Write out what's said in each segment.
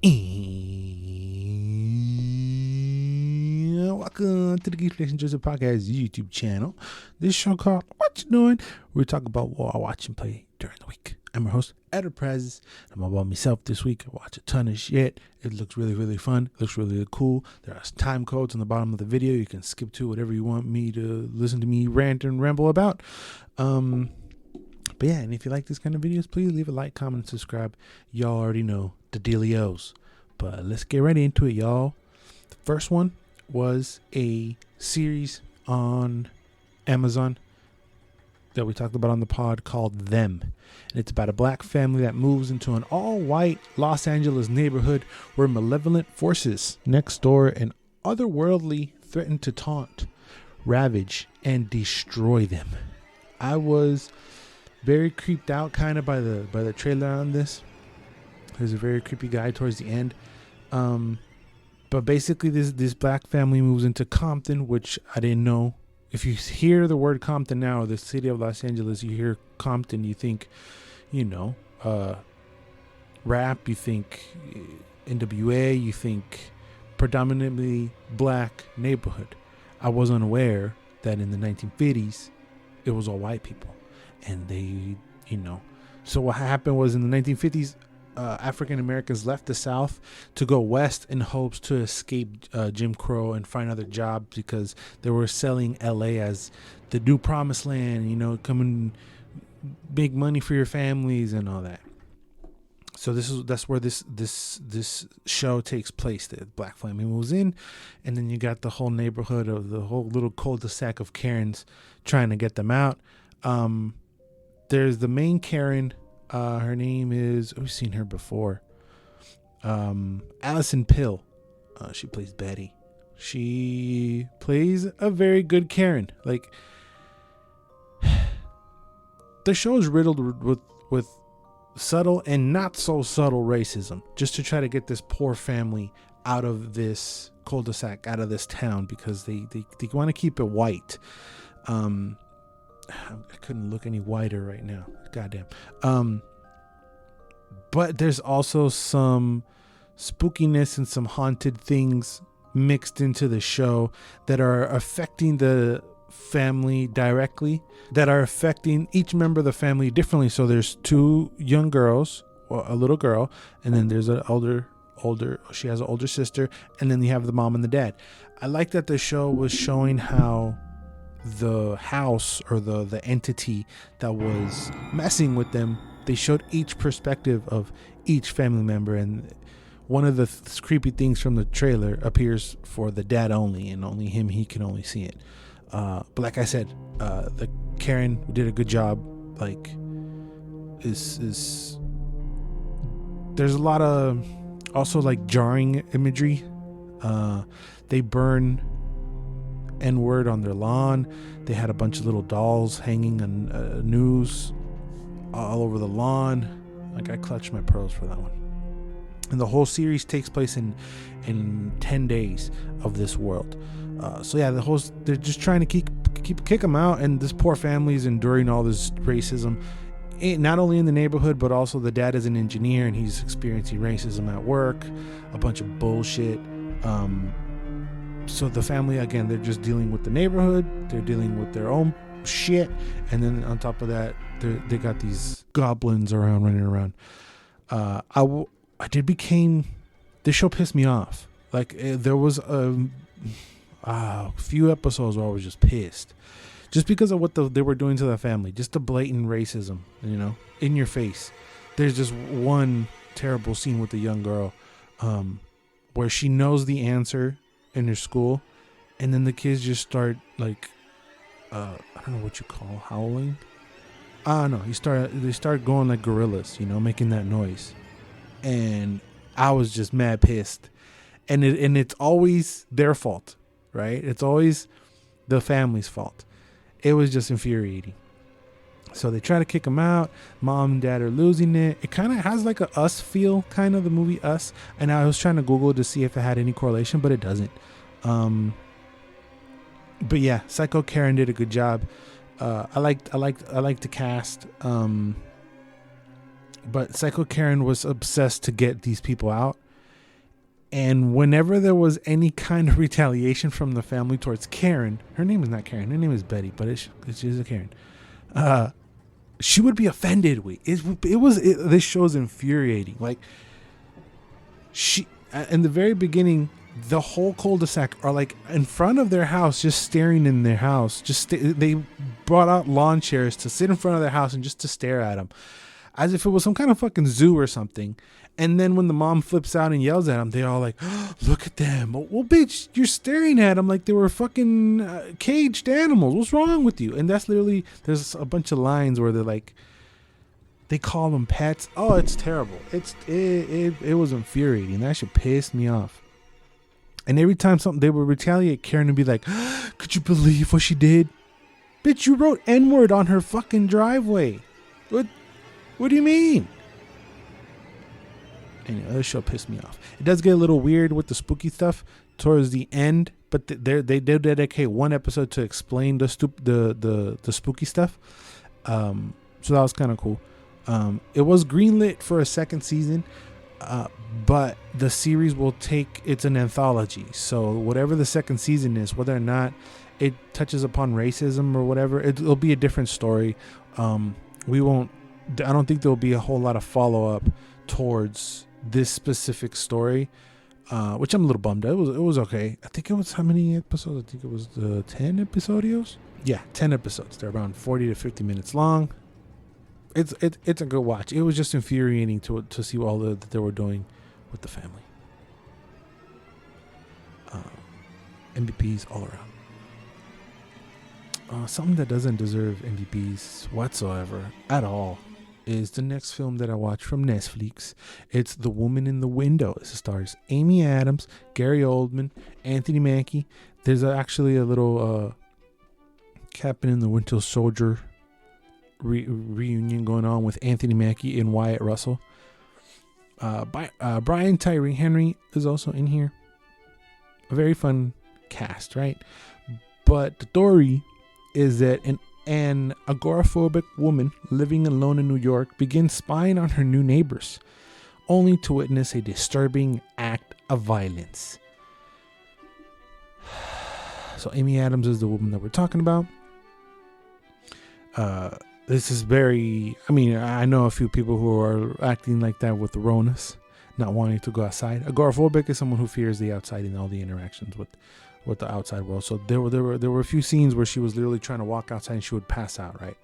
And welcome to the Geeks Podcast YouTube channel. This show called What You Doing? We talk about what I watch and play during the week. I'm your host, Enterprises. I'm about myself this week. I watch a ton of shit. It looks really, really fun. It looks really, really cool. There are time codes on the bottom of the video. You can skip to whatever you want me to listen to me rant and ramble about. But yeah, and if you like these kind of videos, please leave a like, comment, and subscribe. Y'all already know the dealios. But let's get right into it, y'all. The first one was a series on Amazon that we talked about on the pod called Them. And it's about a black family that moves into an all-white Los Angeles neighborhood where malevolent forces next door and otherworldly threaten to taunt, ravage, and destroy them. I was very creeped out kind of by the trailer on this. There's a very creepy guy towards the end. But basically this black family moves into Compton, which I didn't know. If you hear the word Compton now, the city of Los Angeles, you hear Compton, you think, rap, you think NWA, you think predominantly black neighborhood. I was unaware that in the 1950s, it was all white people. And they, so what happened was in the 1950s, African Americans left the South to go west in hopes to escape Jim Crow and find other jobs because they were selling LA as the new promised land, come and make money for your families and all that. So that's where this show takes place. The black family moves in, and then you got the whole neighborhood of the whole little cul-de-sac of Karens trying to get them out. There's the main Karen. Her name is, we've seen her before. Allison Pill. She plays Betty. She plays a very good Karen. Like, the show is riddled with subtle and not so subtle racism, just to try to get this poor family out of this cul-de-sac, out of this town, because they want to keep it white. I couldn't look any whiter right now. Goddamn. But there's also some spookiness and some haunted things mixed into the show that are affecting the family directly, that are affecting each member of the family differently. So there's two young girls, or a little girl, and then there's an she has an older sister, and then you have the mom and the dad. I like that the show was showing how the house or the entity that was messing with them, they showed each perspective of each family member, and one of the creepy things from the trailer appears for the dad only, and only he can only see it. But like I said, the Karen did a good job. Like, is there's a lot of also like jarring imagery. They burn N-word on their lawn. They had a bunch of little dolls hanging on news all over the lawn. Like, I clutched my pearls for that one. And the whole series takes place in 10 days of this world. So yeah, they're just trying to kick them out, and this poor family is enduring all this racism, not only in the neighborhood, but also the dad is an engineer and he's experiencing racism at work, a bunch of bullshit. So the family, again, they're just dealing with the neighborhood, they're dealing with their own shit, and then on top of that, they got these goblins running around. This show pissed me off. Like, there was a few episodes where I was just pissed, just because of what they were doing to the family, just the blatant racism, in your face. There's just one terrible scene with the young girl, where she knows the answer in her school, and then the kids just start like, I don't know what you call howling. No, they start going like gorillas, making that noise, and I was just mad pissed, and it's always their fault, right? It's always the family's fault. It was just infuriating. So they try to kick them out. Mom and dad are losing it. It kind of has like a Us feel, kind of the movie Us. And I was trying to Google to see if it had any correlation, but it doesn't. But yeah, Psycho Karen did a good job. I liked the cast. But Psycho Karen was obsessed to get these people out, And whenever there was any kind of retaliation from the family towards Karen, her name is not Karen, her name is Betty, but she's a Karen. She would be offended. This show's infuriating. Like, she in the very beginning, the whole cul-de-sac are like in front of their house, just staring in their house. They brought out lawn chairs to sit in front of their house and just to stare at them, as if it was some kind of fucking zoo or something. And then when the mom flips out and yells at them, they're all like, oh, look at them. Well, bitch, you're staring at them like they were fucking caged animals. What's wrong with you? And that's literally, there's a bunch of lines where they're like, they call them pets. Oh, it's terrible. It was infuriating. That shit pissed me off. And every time they would retaliate, Karen would be like, oh, could you believe what she did? Bitch, you wrote N-word on her fucking driveway. What do you mean? Anyway, this show pissed me off. It does get a little weird with the spooky stuff towards the end, but they did dedicate one episode to explain the spooky stuff. So that was kind of cool. It was greenlit for a second season, but the series it's an anthology. So whatever the second season is, whether or not it touches upon racism or whatever, it'll be a different story. I don't think there'll be a whole lot of follow up towards this specific story, which I'm a little bummed. It was okay. I think it was how many episodes? I think it was 10 episodios. Yeah, 10 episodes. They're around 40 to 50 minutes long. It's a good watch. It was just infuriating to see all that they were doing with the family. MVPs all around. Something that doesn't deserve MVPs whatsoever at all is the next film that I watched from Netflix. It's The Woman in the Window. It stars Amy Adams, Gary Oldman, Anthony Mackie. There's actually a little Captain in the Winter Soldier reunion going on with Anthony Mackie and Wyatt Russell. Brian Tyree Henry is also in here. A very fun cast, right? But the story is that an agoraphobic woman living alone in New York begins spying on her new neighbors, only to witness a disturbing act of violence. So Amy Adams is the woman that we're talking about. This is I know a few people who are acting like that with the Ronas, not wanting to go outside. Agoraphobic is someone who fears the outside and all the interactions with the outside world. So there were a few scenes where she was literally trying to walk outside and she would pass out, right?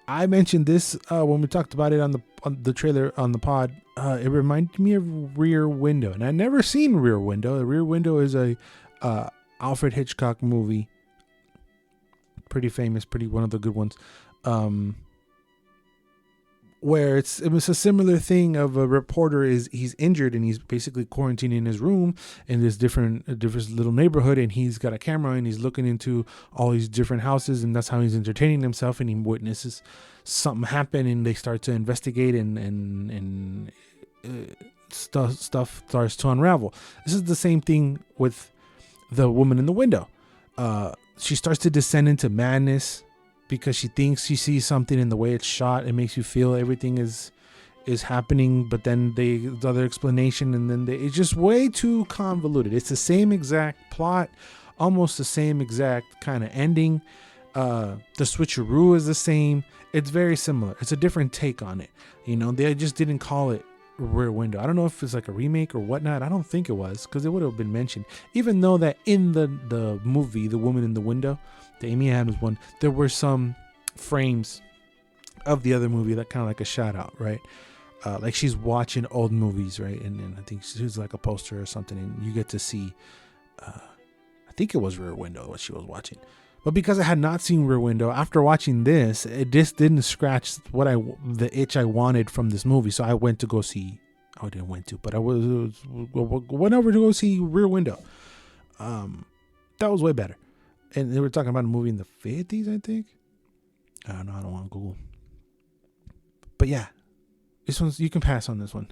I mentioned this when we talked about it on the trailer on the pod. It reminded me of Rear Window, and I'd never seen Rear Window. Rear Window is a Alfred Hitchcock movie, pretty famous, one of the good ones. Where it was a similar thing of a reporter he's injured and he's basically quarantined in his room in this different little neighborhood, and he's got a camera and he's looking into all these different houses, and that's how he's entertaining himself, and he witnesses something happen and they start to investigate and stuff starts to unravel. This is the same thing with The Woman in the Window. She starts to descend into madness because she thinks she sees something in the way it's shot. It makes you feel everything is happening, but then the other explanation, and then it's just way too convoluted. It's the same exact plot, almost the same exact kind of ending. The switcheroo is the same. It's very similar. It's a different take on it. They just didn't call it Rear Window. I don't know if it's like a remake or whatnot. I don't think it was, because it would have been mentioned. Even though that in the movie, The Woman in the Window, the Amy Adams one, there were some frames of the other movie that kind of like a shout out, right? Like she's watching old movies, right? And I think she's like a poster or something, and you get to see, I think it was Rear Window what she was watching. But because I had not seen Rear Window, after watching this, it just didn't scratch the itch I wanted from this movie. So I went to go see. I didn't went to, but I went over to go see Rear Window. That was way better. And they were talking about a movie in the 50s, I think. I don't know. I don't want to Google. But yeah, this one's, you can pass on this one.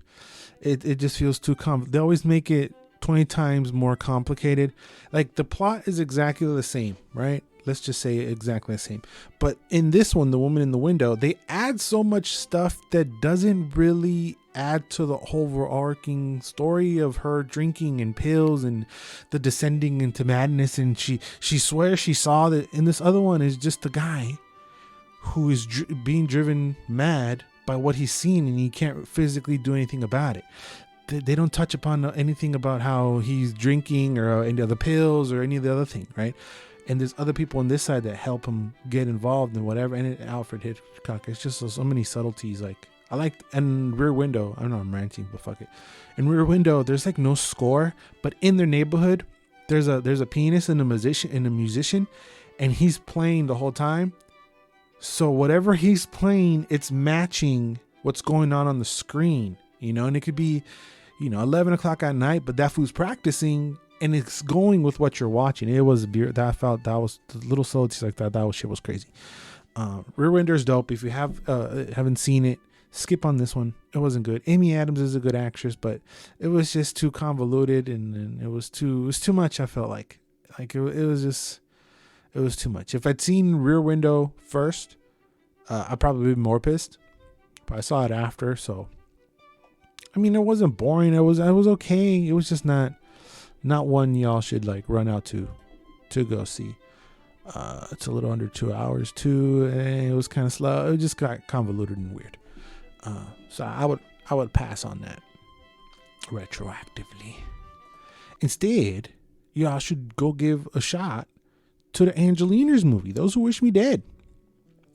It just feels too they always make it 20 times more complicated. Like the plot is exactly the same, right? Let's just say exactly the same. But in this one, the woman in the window, they add so much stuff that doesn't really add to the whole overarching story of her drinking and pills and the descending into madness. And she swears she saw that. And this other one is just a guy who is being driven mad by what he's seen, and he can't physically do anything about it. They don't touch upon anything about how he's drinking or any other pills or any of the other thing, right? And there's other people on this side that help him get involved in whatever. And Alfred Hitchcock, it's just so many subtleties. Like I like, and Rear Window, I don't know, I'm ranting, but fuck it. In Rear Window, there's like no score, but in their neighborhood, there's a pianist and a musician, and he's playing the whole time. So whatever he's playing, it's matching what's going on the screen, and it could be, 11 o'clock at night, but that fool's practicing and it's going with what you're watching. It was that was the little subtleties like that. That shit was crazy. Rear Window is dope. If you haven't seen it, skip on this one. It wasn't good. Amy Adams is a good actress, but it was just too convoluted and it was too much. I felt like it was too much. If I'd seen Rear Window first, I'd probably be more pissed. But I saw it after, so I mean, it wasn't boring. It was okay. It was just not one y'all should like run out to go see. It's a little under 2 hours too, and it was kind of slow. It just got convoluted and weird. So I would pass on that retroactively. Instead, y'all should go give a shot to the Angeliners movie, Those Who Wish Me Dead.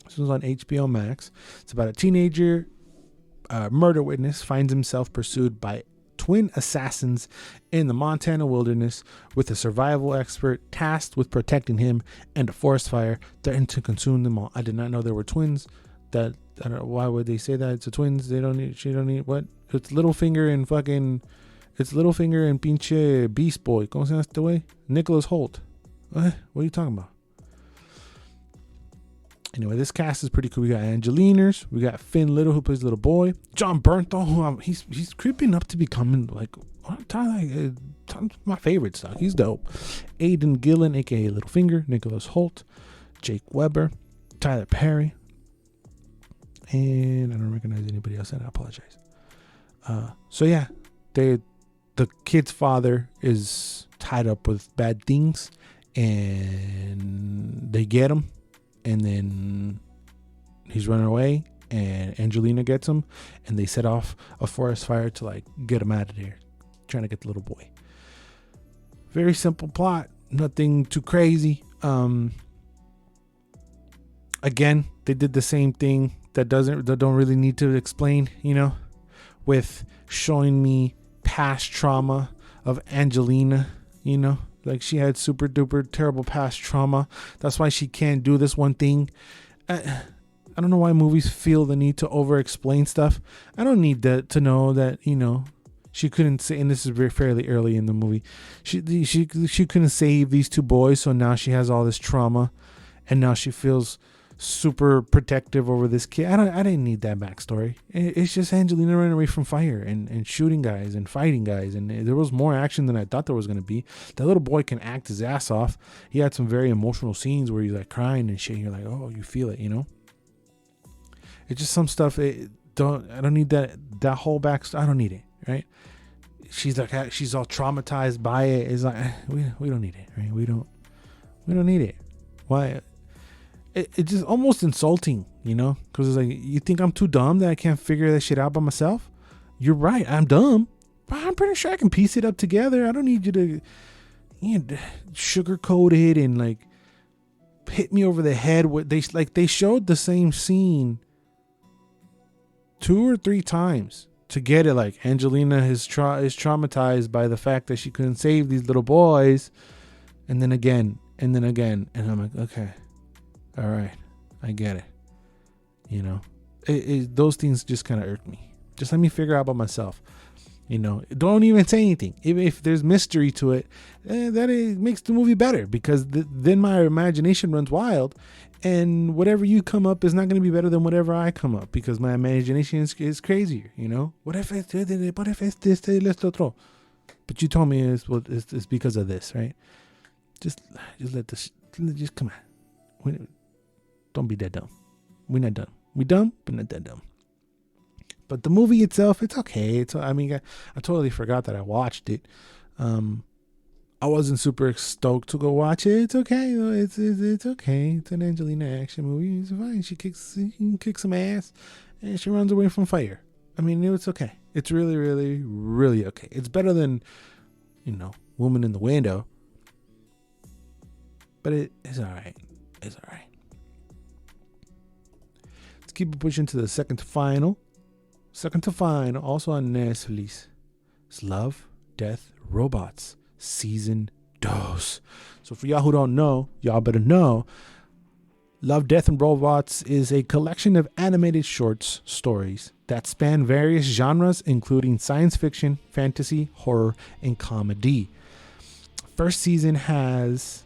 This was on HBO Max. It's about a teenager murder witness finds himself pursued by twin assassins in the Montana wilderness, with a survival expert tasked with protecting him, and a forest fire threatened to consume them all. I did not know there were twins. That I don't know, why would they say that? It's a twins. She don't need what? It's Littlefinger and pinche Beast Boy. ¿Cómo se llama este güey? Nicholas Hoult. What are you talking about? Anyway, this cast is pretty cool. We got Angeliners. We got Finn Little, who plays the little boy. John Bernthal, who he's creeping up to becoming like my favorite stuff. He's dope. Aidan Gillen, a.k.a. Littlefinger. Nicholas Hoult. Jake Weber. Tyler Perry. And I don't recognize anybody else, and I apologize. So yeah, the kid's father is tied up with bad things, and they get him. And then he's running away, and Angelina gets him, and they set off a forest fire to like get him out of there, trying to get the little boy. Very simple plot, nothing too crazy. Again, they did the same thing that don't really need to explain, with showing me past trauma of Angelina, like she had super duper terrible past trauma. That's why she can't do this one thing. I don't know why movies feel the need to over explain stuff. I don't need to know that, she couldn't say, and this is fairly early in the movie, she couldn't save these two boys. So now she has all this trauma, and now she feels super protective over this kid. I didn't need that backstory. It's just Angelina running away from fire and shooting guys and fighting guys, and there was more action than I thought there was going to be. That little boy can act his ass off. He had some very emotional scenes where he's like crying and shit, and you're like, oh, you feel it, It's just some stuff. I don't need that whole backstory. I don't need it, right? She's all traumatized by it. It's like, we don't need it, right? We don't need it. Why? It's just almost insulting, because it's like, you think I'm too dumb that I can't figure that shit out by myself? You're right, I'm dumb, but I'm pretty sure I can piece it up together. I don't need you to sugarcoat it and like hit me over the head with they showed the same scene 2 or 3 times to get it. Like, Angelina is traumatized by the fact that she couldn't save these little boys, and then again, and I'm like, okay. All right, I get it. Those things just kind of irk me. Just let me figure out by myself. Don't even say anything. If there's mystery to it, that makes the movie better, because then my imagination runs wild, and whatever you come up is not going to be better than whatever I come up, because my imagination is crazier. What if it's this, otro? But you told me it's because of this, right? Just let this. Just come on. Don't be that dumb. We're not dumb. We dumb, but not that dumb. But the movie itself, it's okay. I totally forgot that I watched it. I wasn't super stoked to go watch it. It's okay. It's okay. It's an Angelina action movie. It's fine. She kicks some ass, and she runs away from fire. It's okay. It's really, really, really okay. It's better than, Woman in the Window. But it's all right. It's all right. Let's keep it pushing to the second to final, also on Netflix. It's Love, Death, Robots, Season 2. So for y'all who don't know, y'all better know. Love, Death, and Robots is a collection of animated short stories that span various genres, including science fiction, fantasy, horror, and comedy. First season has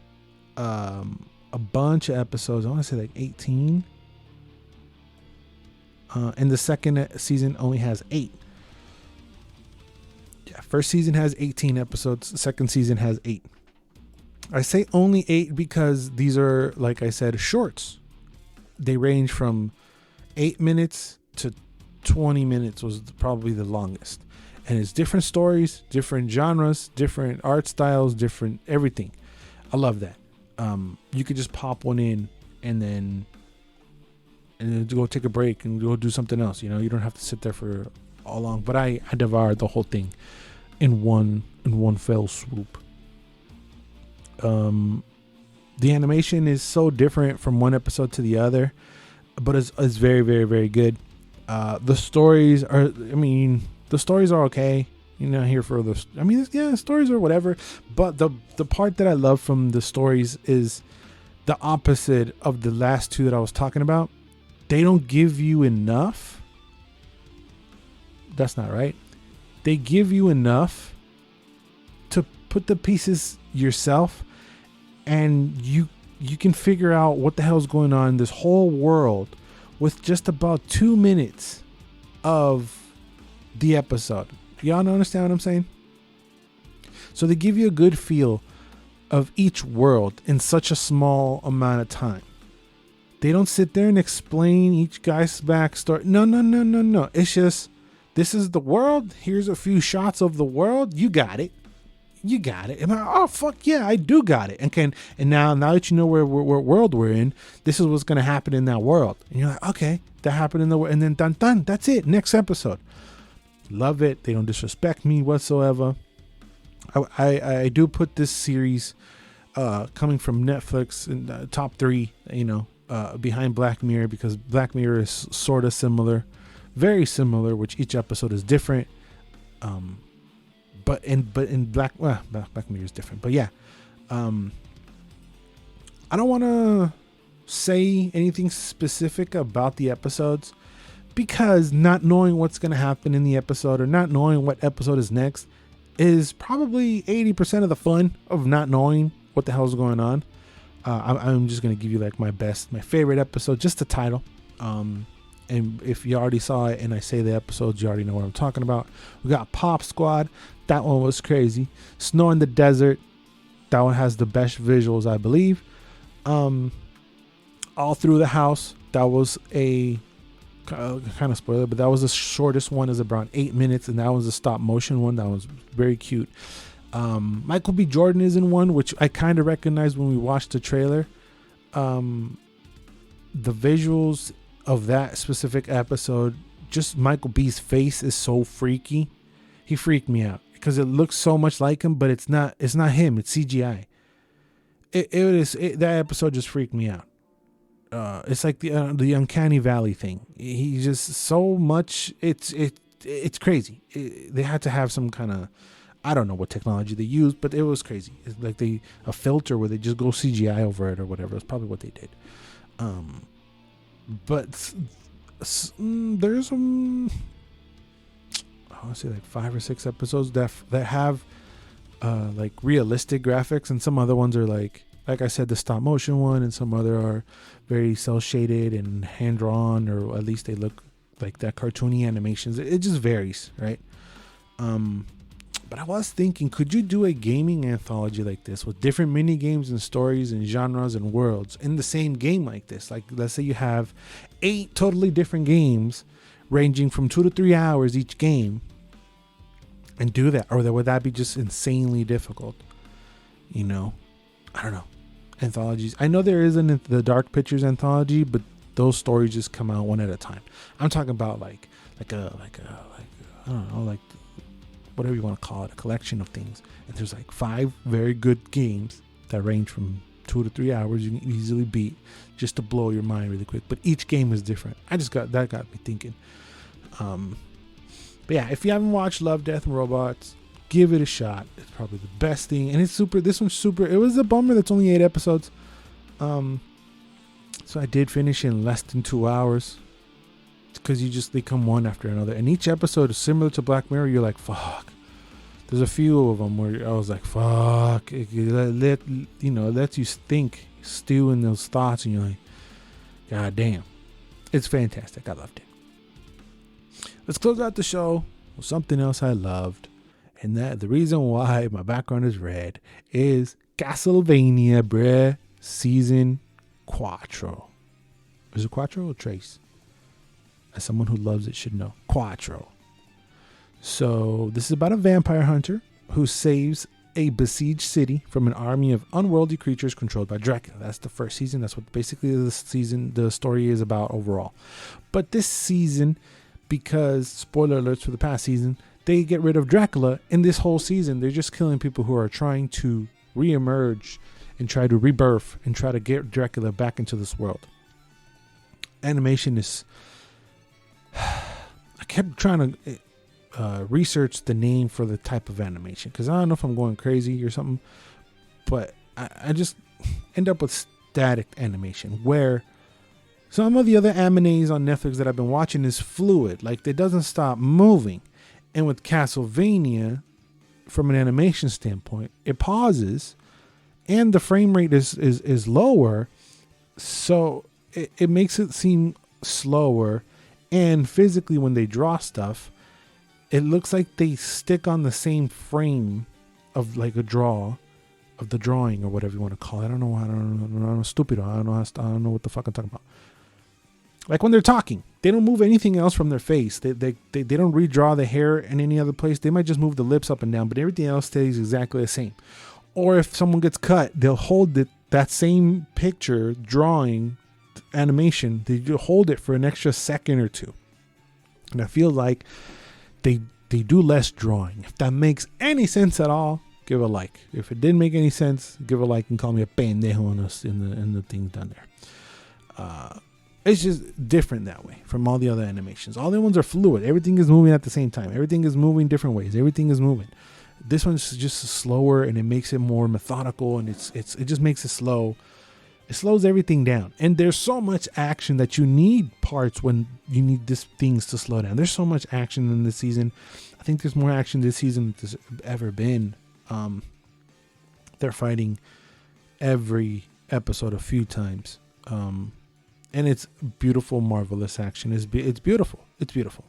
a bunch of episodes. I want to say like 18. And the second season only has 8. Yeah, first season has 18 episodes. Second season has 8. I say only 8 because these are, like I said, shorts. They range from 8 minutes to 20 minutes was probably the longest. And it's different stories, different genres, different art styles, different everything. I love that. You could just pop one in and then go take a break and go do something else. You don't have to sit there for all long. But I devoured the whole thing in one fell swoop. The animation is so different from one episode to the other, but it's very, very, very good. The stories are okay. Here for the stories are whatever, but the part that I love from the stories is the opposite of the last two that I was talking about. They don't give you enough. That's not right. They give you enough to put the pieces yourself, and you can figure out what the hell's going on in this whole world with just about 2 minutes of the episode. Y'all understand what I'm saying? So they give you a good feel of each world in such a small amount of time. They don't sit there and explain each guy's backstory. No. It's just, this is the world. Here's a few shots of the world. You got it. And oh fuck yeah, I do got it. And now that you know where world we're in, this is what's gonna happen in that world. And you're like, okay, that happened in the world, and then done. That's it. Next episode. Love it. They don't disrespect me whatsoever. I do put this series coming from Netflix in top 3. Behind Black Mirror, because Black Mirror is sort of similar, very similar, which each episode is different. But in Black Mirror is different. But yeah, I don't want to say anything specific about the episodes, because not knowing what's going to happen in the episode or not knowing what episode is next is probably 80% of the fun of not knowing what the hell's going on. I'm just going to give you like my favorite episode, just the title. And if you already saw it and I say the episodes, you already know what I'm talking about. We got Pop Squad. That one was crazy. Snow in the Desert. That one has the best visuals, I believe. All Through the House. That was a kind of spoiler, but that was the shortest one, is around 8 minutes. And that was a stop motion one. That was very cute. Michael B. Jordan is in one, which I kind of recognized when we watched the trailer. The visuals of that specific episode, just Michael B's face is so freaky. He freaked me out because it looks so much like him, but it's not him. It's CGI. That episode just freaked me out. It's like the Uncanny Valley thing. He's just so much. It's crazy. They had to have some kind of, I don't know what technology they used, but it was crazy. It's like a filter where they just go CGI over it or whatever. It's probably what they did. But there's some, I want to say like 5 or 6 episodes that have like realistic graphics, and some other ones are like I said, the stop motion one, and some other are very cel shaded and hand drawn, or at least they look like that cartoony animations. It just varies, right? But But I was thinking, could you do a gaming anthology like this with different mini games and stories and genres and worlds in the same game like this? Like, let's say you have 8 totally different games ranging from 2 to 3 hours each game, and do that. Or would that be just insanely difficult? You know, I don't know. Anthologies. I know there isn't the Dark Pictures anthology, but those stories just come out one at a time. I'm talking about like I don't know, like whatever you want to call it, a collection of things. And there's like 5 very good games that range from 2 to 3 hours. You can easily beat just to blow your mind really quick. But each game is different. That got me thinking. But yeah, if you haven't watched Love, Death, and Robots, give it a shot. It's probably the best thing. And this one's super. It was a bummer that's only 8 episodes. So I did finish in less than 2 hours. Because they come one after another. And each episode is similar to Black Mirror. You're like, fuck. There's a few of them where I was like, fuck. It lets you think, stew in those thoughts. And you're like, God damn. It's fantastic. I loved it. Let's close out the show with something else I loved. And that the reason why my background is red is Castlevania, bruh. Season 4. Is it 4 or Trace? As someone who loves it should know. 4. So this is about a vampire hunter who saves a besieged city from an army of unworldly creatures controlled by Dracula. That's the first season. That's what basically the story is about overall. But this season, because spoiler alerts for the past season, they get rid of Dracula. In this whole season, they're just killing people who are trying to reemerge and try to rebirth and try to get Dracula back into this world. Animation is... I kept trying to research the name for the type of animation because I don't know if I'm going crazy or something, but I just end up with static animation where some of the other animes on Netflix that I've been watching is fluid, like it doesn't stop moving. And with Castlevania, from an animation standpoint, it pauses and the frame rate is lower, so it makes it seem slower. And physically, when they draw stuff, it looks like they stick on the same frame of like a draw of the drawing or whatever you want to call it. I don't know, stupid. I don't know what the fuck I'm talking about. Like when they're talking, they don't move anything else from their face. They don't redraw the hair in any other place. They might just move the lips up and down, but everything else stays exactly the same. Or if someone gets cut, they'll hold that same picture drawing animation, they hold it for an extra second or two, and I feel like they do less drawing. If that makes any sense at all, give a like. If it didn't make any sense, give a like and call me a pendejo in the things done there. It's just different that way from all the other animations. All the ones are fluid. Everything is moving at the same time. Everything is moving different ways. Everything is moving. This one's just slower, and it makes it more methodical, and it just makes it slow. It slows everything down. And there's so much action that you need parts when you need things to slow down. There's so much action in this season. I think there's more action this season than there's ever been. They're fighting every episode a few times. And it's beautiful, marvelous action. It's beautiful. It's beautiful.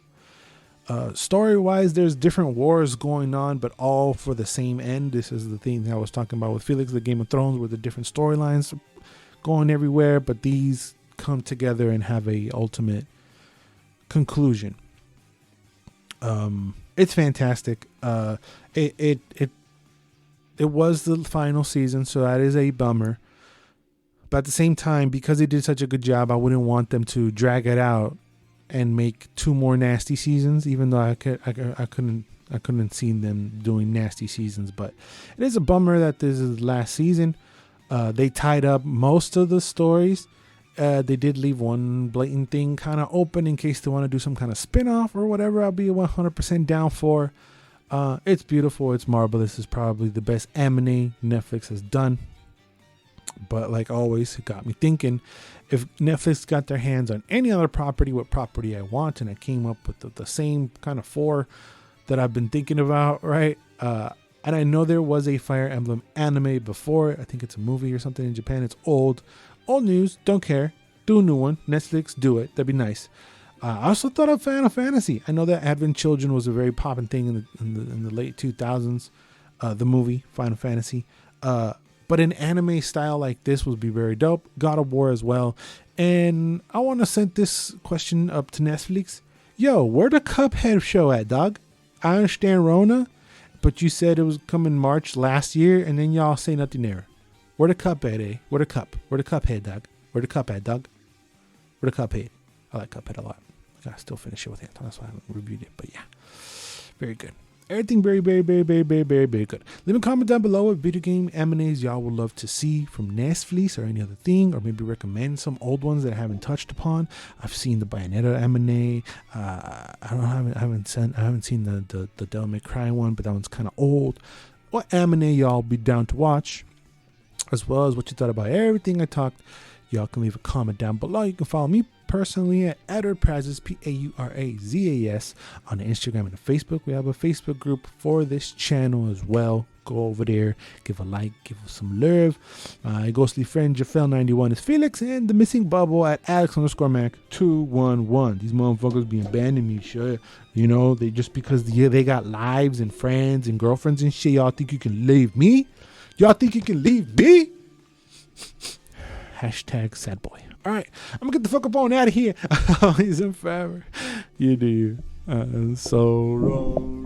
Story-wise, there's different wars going on, but all for the same end. This is the thing that I was talking about with Felix, the Game of Thrones, where the different storylines going everywhere, but these come together and have a ultimate conclusion. It's fantastic. It was the final season, so that is a bummer. But at the same time, because they did such a good job, I wouldn't want them to drag it out and make 2 more nasty seasons, even though I couldn't see them doing nasty seasons. But it is a bummer that this is the last season. They tied up most of the stories. They did leave one blatant thing kind of open in case they want to do some kind of spin-off or whatever. I'll be 100% down for. It's beautiful. It's marvelous. This is probably the best anime Netflix has done. But like always, it got me thinking, if Netflix got their hands on any other property, what property I want, and I came up with the same kind of 4 that I've been thinking about, right? And I know there was a Fire Emblem anime before. I think it's a movie or something in Japan. It's old news. Don't care. Do a new one. Netflix, do it. That'd be nice. I also thought of Final Fantasy. I know that Advent Children was a very popping thing in the late 2000s. The movie Final Fantasy. But an anime style like this would be very dope. God of War as well. And I want to send this question up to Netflix. Yo, where the Cuphead show at, dog? I understand Rona, but you said it was coming March last year, and then y'all say nothing there. Where the Cuphead, eh? Where the Cuphead, dog? Where the Cuphead, dog? Where the Cuphead? I like Cuphead a lot. I gotta still finish it with Anton. That's why I haven't reviewed it. But yeah, very good. Everything very, very, very, very, very, very, very good. Leave a comment down below what video game M&As y'all would love to see from Netflix or any other thing, or maybe recommend some old ones that I haven't touched upon. I've seen the Bayonetta M&A. I haven't seen the Devil May Cry one, but that one's kind of old. What M&A y'all be down to watch, as well as what you thought about everything I talked. Y'all can leave a comment down below. You can follow me personally at Paurazes, Paurazas, on Instagram and Facebook. We have a Facebook group for this channel as well. Go over there, give a like, give us some love. My ghostly friend Jafel91 is Felix, and the missing bubble at Alex_Mac211. These motherfuckers be abandoning me, sure. You know, they just because they got lives and friends and girlfriends and shit. Y'all think you can leave me? Y'all think you can leave me? Hashtag sad boy. All right, I'm gonna get the fuck up on out of here. Always and forever. You do. So wrong.